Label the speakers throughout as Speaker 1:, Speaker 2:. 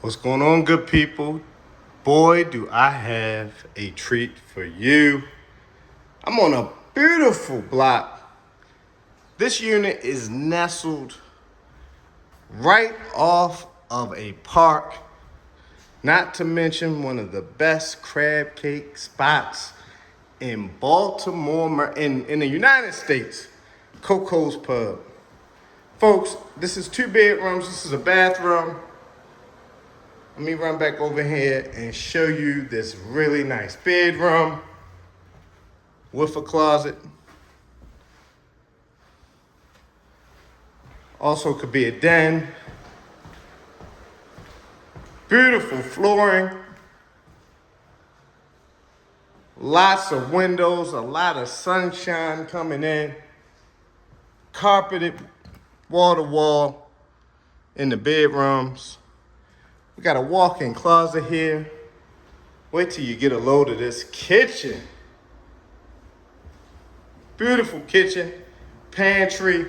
Speaker 1: What's going on, good people? Boy, do I have a treat for you. I'm on a beautiful block. This unit is nestled right off of a park, not to mention one of the best crab cake spots in Baltimore, in the United States, Coco's Pub. Folks, this is 2 bedrooms, this is a bathroom. Let me run back over here and show you this really nice bedroom with a closet. Also could be a den. Beautiful flooring. Lots of windows, a lot of sunshine coming in. Carpeted wall to wall in the bedrooms. We got a walk-in closet here. Wait till you get a load of this kitchen. Beautiful kitchen, pantry,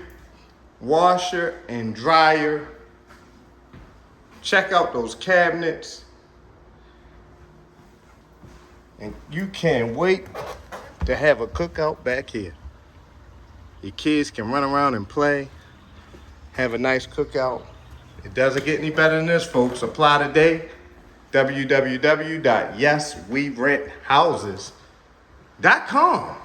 Speaker 1: washer and dryer. Check out those cabinets. And you can't wait to have a cookout back here. Your kids can run around and play, have a nice cookout. It doesn't get any better than this, folks. Apply today. www.yeswerenthouses.com.